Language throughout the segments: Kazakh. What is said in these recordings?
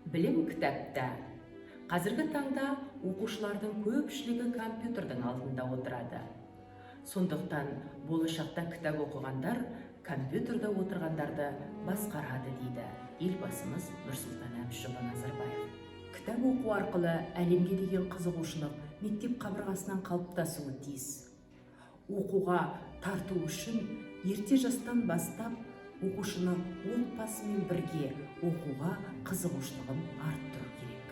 Білім кітапта. Қазіргі таңда оқушылардың көпшілігі компьютердің алдында отырады. Сондықтан болашақта кітап оқығандар компьютерда отырғандарды басқарады дейді елбасымыз Нұрсұлтан Әбішұлы Назарбаев. Кітап оқу арқылы әлемге деген қызығушылық мектеп қабырғасынан қалыптасуы тиіс. Оқуға тарту үшін ерте жастан бастап оқушыны отбасымен бірге оқуға қызығушылығын арттыру керек.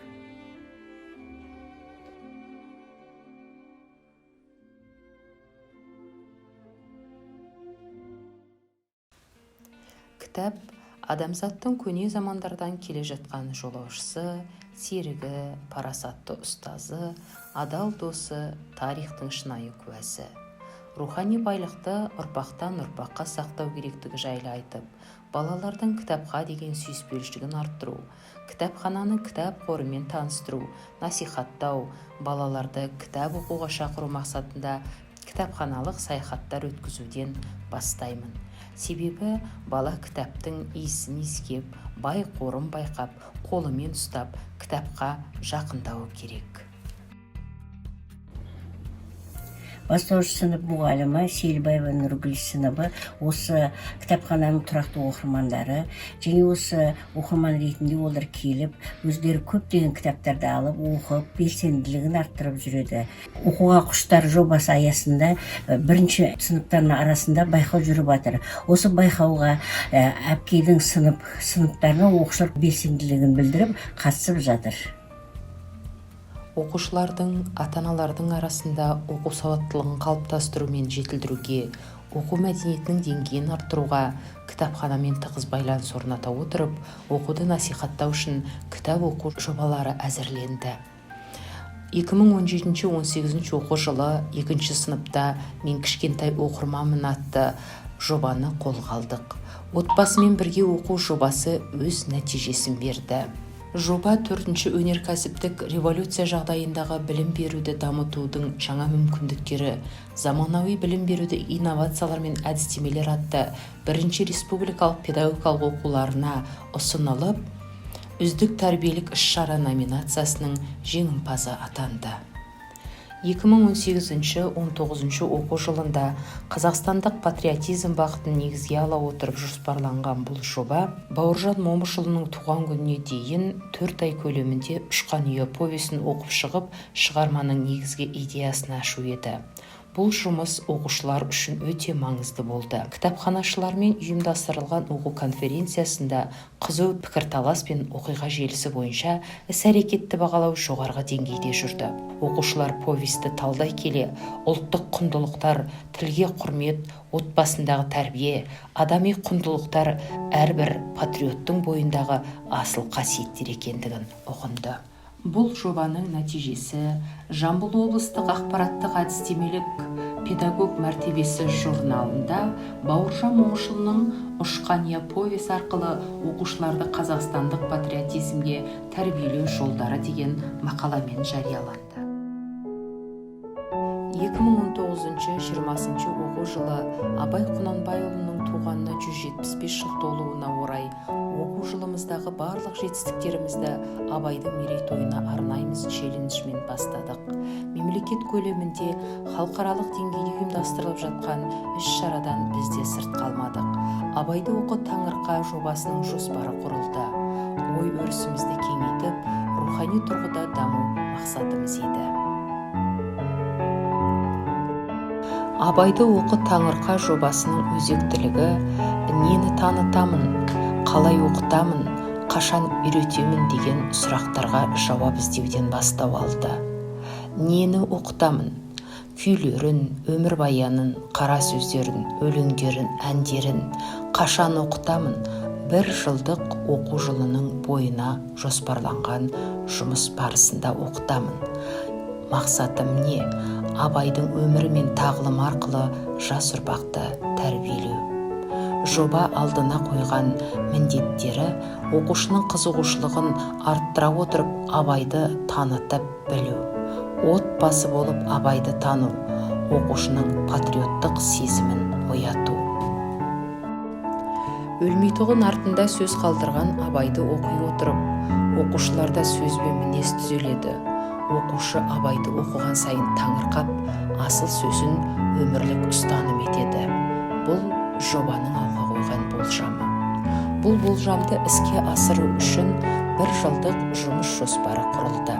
Кітап адамзаттың көне замандардан келе жатқан жолаушысы, серігі, парасатты ұстазы, адал досы, тарихтың шынайы куәсі. Рухани байлықты ұрпақтан ұрпаққа сақтау керектігі жайлы айтып, балалардың кітапқа деген сүйіспеншілігін арттыру, кітапхананы кітап қорымен таныстыру, насихаттау, балаларды кітап оқуға шақыру мақсатында кітапханалық саяхаттар өткізуден бастаймын. Себебі бала кітаптың иісін иіскеп, бай қорын байқап, қолымен ұстап, кітапқа жақындауы керек. Бастауыш сынып мұғалімі Сейілбаева Нұргүл сыныбы осы кітапхананың тұрақты оқырмандары, және осы оқырман ретінде олар келіп, өздері көптеген кітаптарды алып, оқып, белсенділігін арттырып жүреді. Оқуға құштар жобасы аясында бірінші сыныптардың арасында байқау жүріп жатыр. Осы байқауға әпкейдің сыныптарына оқушылар белсенділігін білдіріп қатысып жатыр. Оқушылардың, ата-аналардың арасында оқу сауаттылығын қалыптастыру мен жетілдіруге, оқу мәдениетінің деңгейін арттыруға кітапханамен тығыз байланыс орната отырып, оқуды насихаттау үшін кітап оқу жобалары әзірленді. 2017-18 оқу жылы 2 сыныпта «Мен кішкентай оқырманмын» атты жобаны қолға алдық. Отбасымен бірге оқу жобасы өз нәтижесін берді. Жоба 4-ші өнеркәсіптік революция жағдайындағы білім беруді дамытудың жаңа мүмкіндіктері, заманауи білім беруді инновациялар мен әдістемелер атты 1-ші республикалық педагогикалық оқуларына ұсынылып, үздік тәрбиелік іс-шара номинациясының жеңімпазы атанды. 2018-19 оқу жылында қазақстандық патриотизм бағытын негізге ала отырып жоспарланған бұл жоба Бауыржан Момышұлының туған күніне дейін 4 ай көлемінде «Ұшқан үйі» повесін оқып шығып, шығарманың негізгі идеясын ашу еді. Бұл жұмыс оқушылар үшін өте маңызды болды. Кітапханашылармен ұйымдастырылған оқу конференциясында қызу пікірталас пен оқиға желісі бойынша іс-әрекетті бағалау жоғарғы деңгейде жүрді. Оқушылар повесті талдай келе, ұлттық құндылықтар, тілге құрмет, отбасындағы тәрбие, адами құндылықтар әрбір патриоттың бойындағы асыл қасиеттер екендігін ұғынды. Бұл жобаның нәтижесі Жамбыл облыстық ақпараттық әдістемелік педагог мәртебесі журналында Бауыржан Момышұлының «Ұшқан үйі» повесі арқылы оқушыларды қазақстандық патриотизмге тәрбиелеу жолдары деген мақаламен жарияланды. 2019-20 оқу жылы Абай Құнанбайұлының туғанына 175 жыл толуына орай оқу жылымыздағы барлық жетістіктерімізді Абайдың мерейтойына арнаймыз челленджмен бастадық. Мемлекет көлемінде халықаралық деңгейде ұйымдастырылып жатқан іс-шарадан біз де сырт қалмадық. Абайды оқы таңырқа жобасының жоспары құрылды. Ой-өрісімізді кеңейтіп, рухани тұрғыда даму мақсатымыз еді. Абайды оқы таңырқа жобасының өзектілігі нені танытамын, қалай оқытамын, қашан үйретемін деген сұрақтарға жауап іздеуден бастау алды. Нені оқытамын? Күйлерін, өмірбаянын, қара сөздерін, өлеңдерін, әндерін қашан оқытамын? 1 жылдық оқу жылының бойына жоспарланған жұмыс барысында оқытамын. Мақсатым не? Абайдың өмірі мен тағылымы арқылы жас ұрпақты тәрбиелеу. Жоба алдына қойған міндеттері оқушының қызығушылығын арттыра отырып Абайды танытып білу. Отбасы болып Абайды тану, оқушының патриоттық сезімін ояту. Өлмейтұғын артында сөз қалдырған абайды оқи отырып, оқушыларда сөз бен мінез түзеледі. Оқушы абайды оқыған сайын таңырқап, асыл сөзін өмірлік ұстаным етеді. Бұл жобаның алға қойған болжамы. Бұл болжамды іске асыру үшін 1 жылдық жұмыс жоспары құрылды.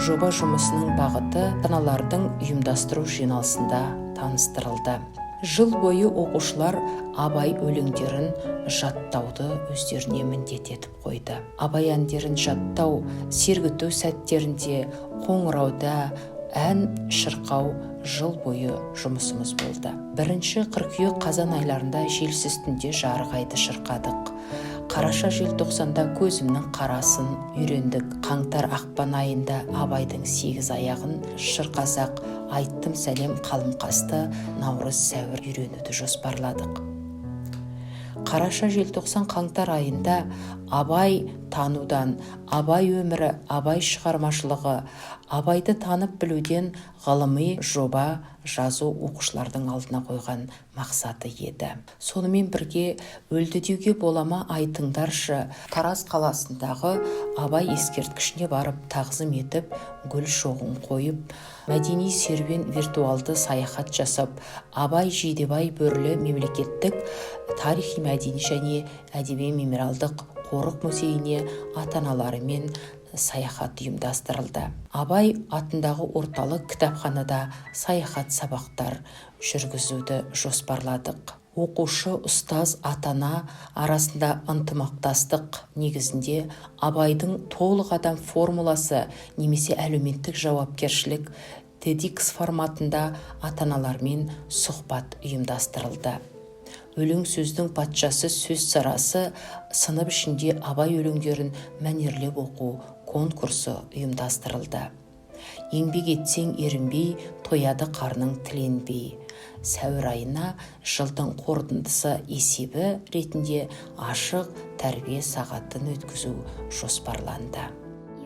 Жоба жұмысының бағыты ата-аналардың ұйымдастыру жиналысында таныстырылды. Жыл бойы оқушылар абай өлеңдерін жаттауды өздеріне міндет етіп қойды. Абай әндерін жаттау, сергіту сәттерінде қоңырауда ән шырқау жыл бойы жұмысымыз болды. 1 қыркүйек қазан айларында желсіз түнде жарық айды шырқадық. Қараша желтоқсанда көзімнің қарасын үйрендік. Қаңтар ақпан айында абайдың 8 аяғын шырқасақ, айттым сәлем қалымқасты, наурыз сәуір үйренуді жоспарладық. Қараша желтоқсан қаңтар айында абай танудан, абай өмірі, абай шығармашылығы, абайды танып білуден ғылыми жоба жазу оқушылардың алдына қойған мақсаты еді. Сонымен бірге өлді деуге болама айтыңдаршы, Тараз қаласындағы абай ескерткішіне барып тағзым етіп, гүл шоғын қойып, мәдени серуен виртуалды саяхат жасап, Абай Жидебай бөрлі мемлекеттік тарихи мәдени және әдеби мемориалдық қорық музейіне ата-аналарымен саяхат ұйымдастырылды. Абай атындағы орталық кітапханада саяхат сабақтар жүргізуді жоспарладық. Оқушы, ұстаз, ата-ана арасында ынтымақтастық негізінде Абайдың толық адам формуласы немесе әлеуметтік жауапкершілік TEDx форматында ата-аналармен сұхбат ұйымдастырылды. Өлең сөздің патшасы сөз сарасы сынып ішінде Абай өлеңдерін мәнерлеп оқу конкурсы ұйымдастырылды. Еңбек етсең ерінбей, тояды қарның тіленбей. Сәуір айына жылдың қорытындысы есебі ретінде ашық тәрбие сағатын өткізу жоспарланды.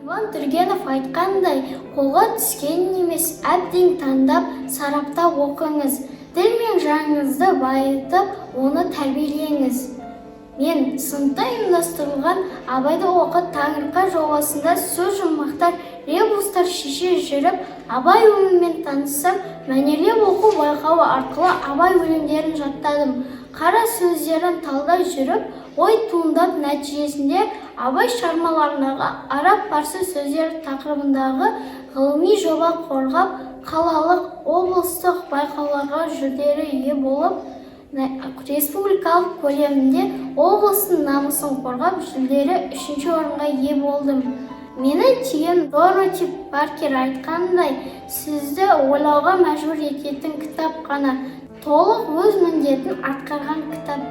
Иван Түргенов айтқандай, қолға түскен емес, әбден таңдап, сараптап оқыңыз. Тіл мен жаныңызды байытып, оны тәрбиелеңіз. Мен сыныпта ұйымдастырылған Абайды оқы таңырқа жобасында сөз жұмбақтар, ребустар шеше жүріп, Абай өмірімен танысып, мәнерлеп оқу байқауы арқылы Абай өлеңдерін жаттадым. Қара сөздерін талдай жүріп, ой туындап нәтижесінде Абай шығармаларындағы араб-парсы сөздер тақырыбындағы ғылыми жоба қорғап, қалалық, облыстық байқауларға жүлделі ие болып, республикалық көлемінде облыстың намысын қорғап, жүлделі 3-ші орынға ие болдым. Мені түйген Дороти Паркер айтқандай, сізді ойлауға мәжбүр ететін кітап қана, толық өз міндетін атқарған кітап.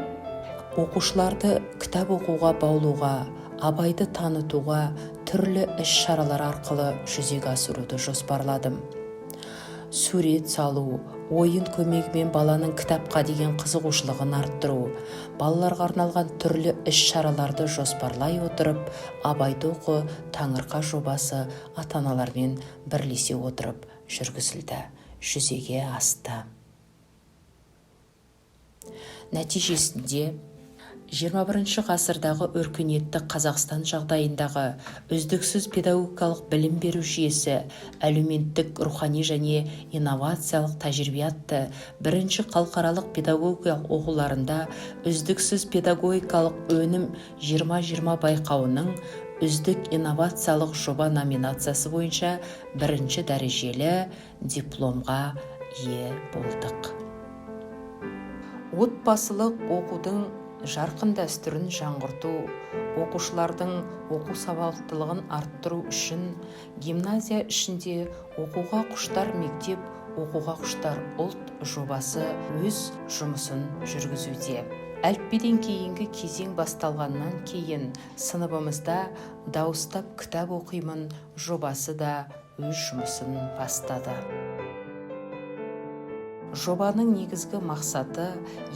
Оқушыларды кітап оқуға баулуға, Абайды танытуға түрлі іс-шаралар арқылы жүзеге асыруды жоспарладым. Сурет салу, ойын көмегімен баланың кітапқа деген қызығушылығын арттыру, балаларға арналған түрлі іс-шараларды жоспарлай отырып, Абайды оқы таңырқа жобасы ата-аналармен бірлесе отырып жүргізілді, жүзеге асты. Нәтижесінде 21 ғасырдағы өркениетті Қазақстан жағдайындағы үздіксіз педагогикалық білім беру жүйесі әлеуметтік, рухани және инновациялық тәжірибе 1-ші халықаралық педагогикалық оқуларында үздіксіз педагогикалық өнім 2020 байқауының үздік инновациялық жоба номинациясы бойынша 1-ші дәрежелі дипломға ие болдық. Отбасылық оқудың жарқын дәстүрін жаңғырту, оқушылардың оқу сауаттылығын арттыру үшін гимназия ішінде оқуға құштар мектеп, оқуға құштар ұлт жобасы өз жұмысын жүргізуде. Әліппеден кейінгі кезең басталғаннан кейін сыныбымызда дауыстап кітап оқимын жобасы да өз жұмысын бастады. Жобаның негізгі мақсаты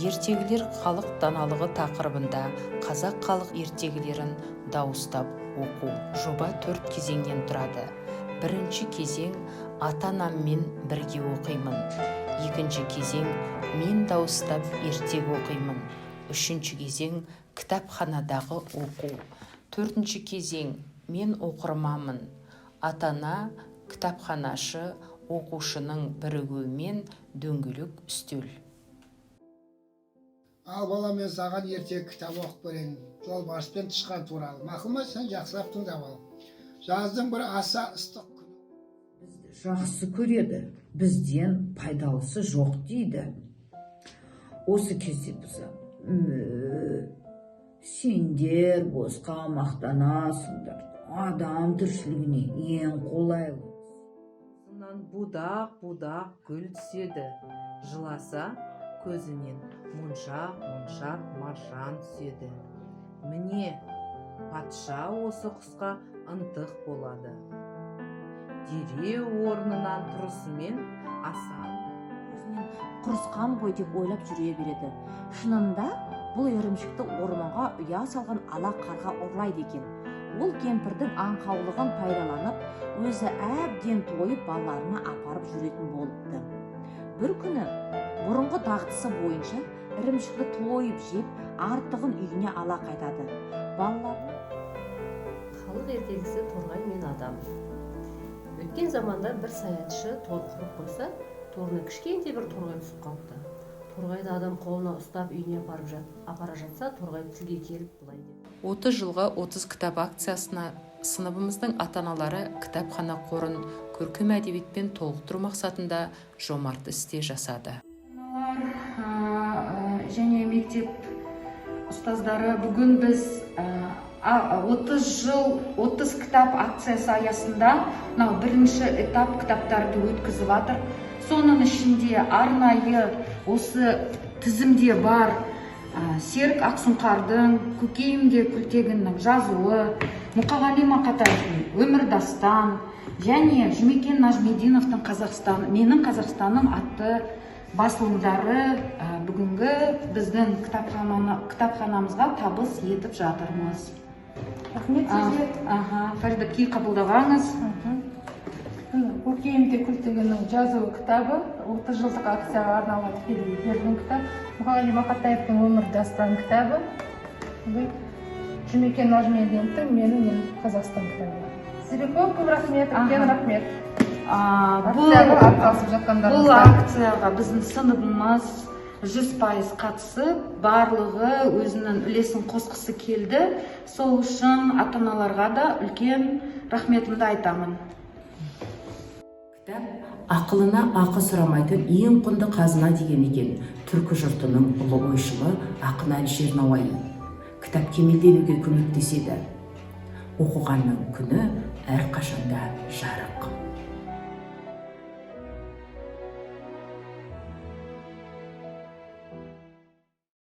ертегілер халық даналығы тақырыбында қазақ халық ертегілерін дауыстап оқу. Жоба 4 кезеңнен тұрады. 1-ші кезең ата-анаммен бірге оқимын. 2-ші кезең мен дауыстап ертегі оқимын. Үшінші кезең кітапханадағы оқу. Төртінші кезең мен оқырманмын. Ата-ана, кітапханашы, оқушының бірігуімен дөңгелек үстел. Ал бала, мен саған ертең кітап оқып берейін. Жолбарыспен тышқан туралы. Мақұл ма, сен жақсылап тыңдап ал. Жаздың бір аса ыстық күні. Бізді жақсы көреді, бізден пайдалысы жоқ дейді. Осы кезде біз сендер босқа мақтанасыңдар, адам тіршілігіне ең қолайлы. Сынан будақ гүл түседі, жыласа көзінен моншақ маржан түседі. Міне, патша осы құсқа ынтық болады. Дереу орнынан тұрысымен асан құрысқан ғой деп ойлап жүре береді. Шынында бұл ерімшікті орманға ұя салған ала қарға ұрлайды екен. Ол кемпірдің аңқаулығын пайдаланып, өзі әбден тойып балаларына апарып жүретін болыпты. Бір күні бұрынғы дағдысы бойынша ірімшікті тойып жеп, артығын үйіне ала қайтады. Балаларына халық ертегісі Торғай мен адам. Өткен заманда бір саятшы тор құрып қойса, торына кішкентай бір торғай түсіп қалыпты. Торғайды адам қолына ұстап үйіне апара жатса, торғай тілге келіп былай деп: 30 жылға 30 кітап акциясына сыныбымыздың ата-аналары кітапхана қорын көркем әдебиетпен толықтыру мақсатында жомарт істе жасады. Және мектеп ұстаздары, бүгін біз 30 кітап акциясы аясында бірінші этап кітаптарды өткізіп жатыр. Соның ішінде арнайы осы тізімде бар Серік Ақсұңқардың Көкейімде күлтегіннің жазуы, Мұқағали Мақатаевтың Өмір дастан және Жұмекен Нажмединовтың Менің Қазақстаным атты басылымдары бүгінгі біздің кітапханамызға табыс етіп жатырмыз. Рахмет сізге. Фарида, кей қабылдағаныз. Көкейімде күлтегіннің жазуы кітабы 30 жылдық акцияға арналған тікелей берілген кітап. Мұқағали Мақатаевтың Өмір дастан кітабы. Жұмекен Нажмединовтың Менің Қазақстан кітабы. Сізге көп рахмет, үлкен рахмет. Бұл акцияға біздің сыныбымыз 100% қатысып, барлығы өзінің үлесін қосқысы келді. Сол үшін ата-аналарға да үлкен рахметімді айтамын. Кітап ақылына ақы сұрамайтын ең құнды қазына деген екен түркі жұртының ұлы ойшылы ақын Әлішер Науаи. Кітап кемелденуге көмектеседі. Оқығанның күні әрқашанда жарық.